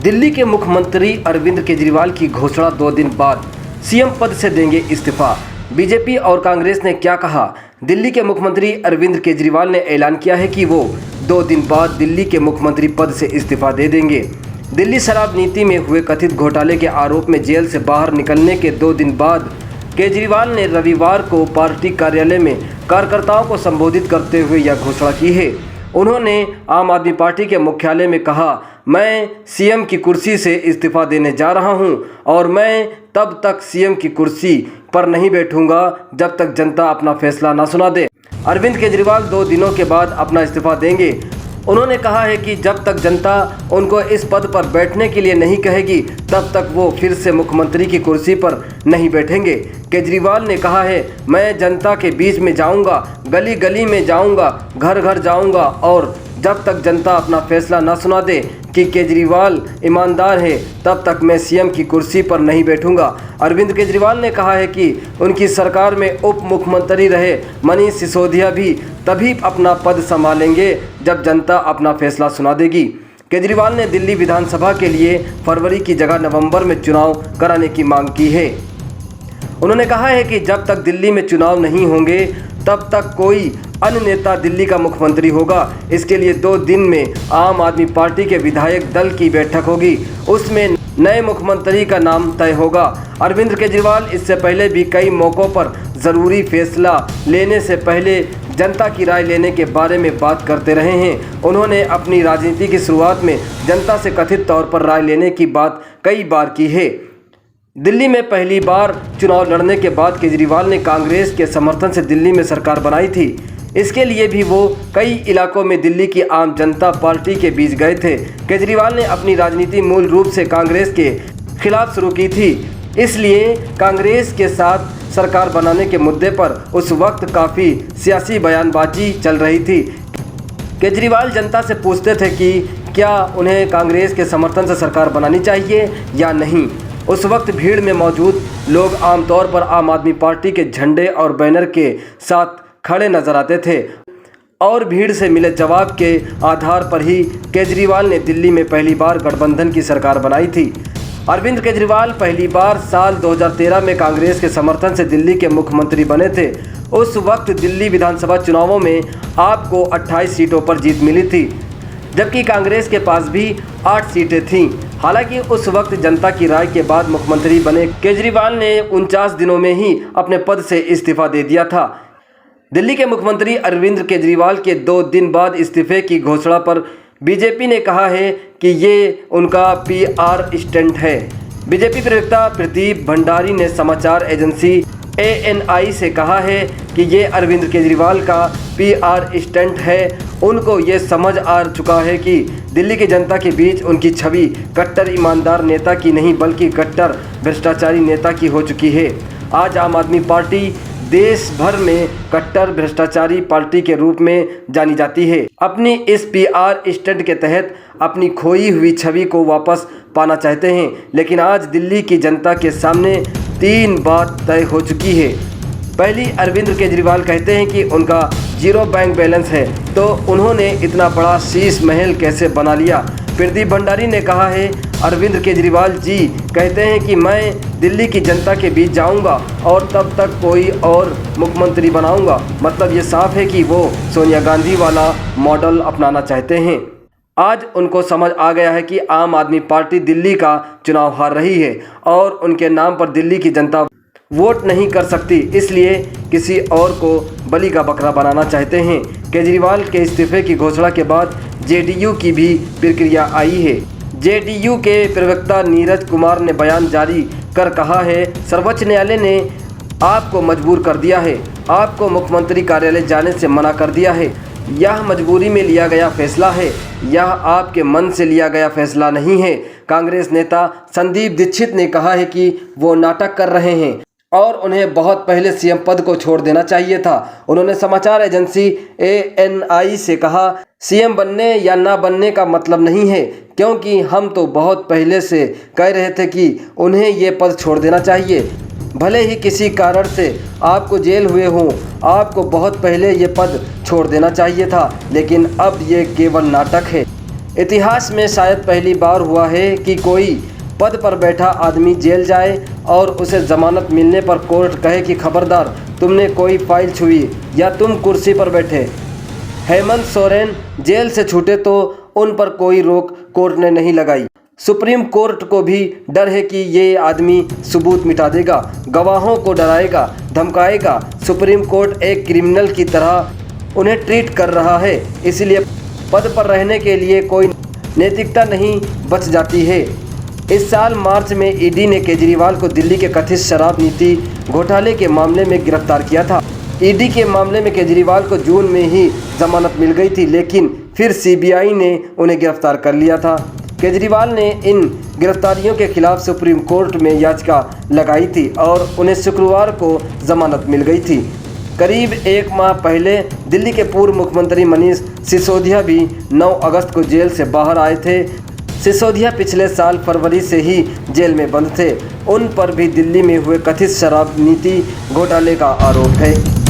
दिल्ली के मुख्यमंत्री अरविंद केजरीवाल की घोषणा 2 दिन बाद सीएम पद से देंगे इस्तीफा। बीजेपी और कांग्रेस ने क्या कहा? दिल्ली के मुख्यमंत्री अरविंद केजरीवाल ने ऐलान किया है कि वो 2 दिन बाद दिल्ली के मुख्यमंत्री पद से इस्तीफा दे देंगे। दिल्ली शराब नीति में हुए कथित घोटाले के आरोप में जेल से बाहर निकलने के 2 दिन बाद केजरीवाल ने रविवार को पार्टी कार्यालय में कार्यकर्ताओं को संबोधित करते हुए यह घोषणा की है। उन्होंने आम आदमी पार्टी के मुख्यालय में कहा, मैं सीएम की कुर्सी से इस्तीफा देने जा रहा हूं और मैं तब तक सीएम की कुर्सी पर नहीं बैठूंगा जब तक जनता अपना फैसला न सुना दे। अरविंद केजरीवाल 2 दिनों के बाद अपना इस्तीफा देंगे। उन्होंने कहा है कि जब तक जनता उनको इस पद पर बैठने के लिए नहीं कहेगी तब तक वो फिर से मुख्यमंत्री की कुर्सी पर नहीं बैठेंगे। केजरीवाल ने कहा है, मैं जनता के बीच में जाऊंगा, गली गली में जाऊंगा, घर घर जाऊंगा और जब तक जनता अपना फैसला न सुना दे कि केजरीवाल ईमानदार है तब तक मैं सीएम की कुर्सी पर नहीं बैठूंगा। अरविंद केजरीवाल ने कहा है कि उनकी सरकार में उप मुख्यमंत्री रहे मनीष सिसोदिया भी तभी अपना पद संभालेंगे जब जनता अपना फैसला सुना देगी। केजरीवाल ने दिल्ली विधानसभा के लिए फरवरी की जगह नवंबर में चुनाव कराने की मांग की है। उन्होंने कहा है कि जब तक दिल्ली में चुनाव नहीं होंगे तब तक कोई अन्य नेता दिल्ली का मुख्यमंत्री होगा। इसके लिए 2 दिन में आम आदमी पार्टी के विधायक दल की बैठक होगी, उसमें नए मुख्यमंत्री का नाम तय होगा। अरविंद केजरीवाल इससे पहले भी कई मौक़ों पर ज़रूरी फैसला लेने से पहले जनता की राय लेने के बारे में बात करते रहे हैं। उन्होंने अपनी राजनीति की शुरुआत में जनता से कथित तौर पर राय लेने की बात कई बार की है। दिल्ली में पहली बार चुनाव लड़ने के बाद केजरीवाल ने कांग्रेस के समर्थन से दिल्ली में सरकार बनाई थी। इसके लिए भी वो कई इलाकों में दिल्ली की आम जनता पार्टी के बीच गए थे। केजरीवाल ने अपनी राजनीति मूल रूप से कांग्रेस के खिलाफ शुरू की थी, इसलिए कांग्रेस के साथ सरकार बनाने के मुद्दे पर उस वक्त काफ़ी सियासी बयानबाजी चल रही थी। केजरीवाल जनता से पूछते थे कि क्या उन्हें कांग्रेस के समर्थन से सरकार बनानी चाहिए या नहीं। उस वक्त भीड़ में मौजूद लोग आमतौर पर आम आदमी पार्टी के झंडे और बैनर के साथ खड़े नजर आते थे और भीड़ से मिले जवाब के आधार पर ही केजरीवाल ने दिल्ली में पहली बार गठबंधन की सरकार बनाई थी। अरविंद केजरीवाल पहली बार साल 2013 में कांग्रेस के समर्थन से दिल्ली के मुख्यमंत्री बने थे। उस वक्त दिल्ली विधानसभा चुनावों में आपको 28 सीटों पर जीत मिली थी, जबकि कांग्रेस के पास भी 8 सीटें थीं। हालांकि उस वक्त जनता की राय के बाद मुख्यमंत्री बने केजरीवाल ने 49 दिनों में ही अपने पद से इस्तीफा दे दिया था। दिल्ली के मुख्यमंत्री अरविंद केजरीवाल के 2 दिन बाद इस्तीफे की घोषणा पर बीजेपी ने कहा है कि ये उनका पीआर स्टंट है। बीजेपी प्रवक्ता प्रदीप भंडारी ने समाचार एजेंसी ANI से कहा है कि ये अरविंद केजरीवाल का पीआर स्टंट है। उनको ये समझ आ चुका है कि दिल्ली की जनता के बीच उनकी छवि कट्टर ईमानदार नेता की नहीं बल्कि कट्टर भ्रष्टाचारी नेता की हो चुकी है। आज आम आदमी पार्टी देश भर में कट्टर भ्रष्टाचारी पार्टी के रूप में जानी जाती है। अपनी इस पीआर स्टंट के तहत अपनी खोई हुई छवि को वापस पाना चाहते हैं, लेकिन आज दिल्ली की जनता के सामने 3 बात तय हो चुकी है। पहली, अरविंद केजरीवाल कहते हैं कि उनका 0 बैंक बैलेंस है, तो उन्होंने इतना बड़ा शीश महल कैसे बना लिया। प्रदीप भंडारी ने कहा है, अरविंद केजरीवाल जी कहते हैं कि मैं दिल्ली की जनता के बीच जाऊंगा और तब तक कोई और मुख्यमंत्री बनाऊंगा। मतलब ये साफ है कि वो सोनिया गांधी वाला मॉडल अपनाना चाहते हैं। आज उनको समझ आ गया है कि आम आदमी पार्टी दिल्ली का चुनाव हार रही है और उनके नाम पर दिल्ली की जनता वोट नहीं कर सकती, इसलिए किसी और को बलि का बकरा बनाना चाहते हैं। केजरीवाल के इस्तीफे की घोषणा के बाद जेडीयू की भी प्रतिक्रिया आई है। जेडीयू के प्रवक्ता नीरज कुमार ने बयान जारी कर कहा है, सर्वोच्च न्यायालय ने आपको मजबूर कर दिया है, आपको मुख्यमंत्री कार्यालय जाने से मना कर दिया है। यह मजबूरी में लिया गया फैसला है, यह आपके मन से लिया गया फैसला नहीं है। कांग्रेस नेता संदीप दीक्षित ने कहा है कि वो नाटक कर रहे हैं और उन्हें बहुत पहले सीएम पद को छोड़ देना चाहिए था। उन्होंने समाचार एजेंसी ANI से कहा, सीएम बनने या ना बनने का मतलब नहीं है, क्योंकि हम तो बहुत पहले से कह रहे थे कि उन्हें ये पद छोड़ देना चाहिए। भले ही किसी कारण से आपको जेल हुए हों, आपको बहुत पहले ये पद छोड़ देना चाहिए था, लेकिन अब ये केवल नाटक है। इतिहास में शायद पहली बार हुआ है कि कोई पद पर बैठा आदमी जेल जाए और उसे जमानत मिलने पर कोर्ट कहे कि खबरदार, तुमने कोई फाइल छुई या तुम कुर्सी पर बैठे। हेमंत सोरेन जेल से छूटे तो उन पर कोई रोक कोर्ट ने नहीं लगाई। सुप्रीम कोर्ट को भी डर है कि ये आदमी सबूत मिटा देगा, गवाहों को डराएगा, धमकाएगा। सुप्रीम कोर्ट एक क्रिमिनल की तरह उन्हें ट्रीट कर रहा है, इसलिए पद पर रहने के लिए कोई नैतिकता नहीं बच जाती है। इस साल मार्च में ईडी ने केजरीवाल को दिल्ली के कथित शराब नीति घोटाले के मामले में गिरफ्तार किया था। ईडी के मामले में केजरीवाल को जून में ही जमानत मिल गई थी, लेकिन फिर सीबीआई ने उन्हें गिरफ्तार कर लिया था। केजरीवाल ने इन गिरफ्तारियों के खिलाफ सुप्रीम कोर्ट में याचिका लगाई थी और उन्हें शुक्रवार को जमानत मिल गई थी। करीब एक माह पहले दिल्ली के पूर्व मुख्यमंत्री मनीष सिसोदिया भी 9 अगस्त को जेल से बाहर आए थे। सिसोदिया पिछले साल फरवरी से ही जेल में बंद थे। उन पर भी दिल्ली में हुए कथित शराब नीति घोटाले का आरोप है।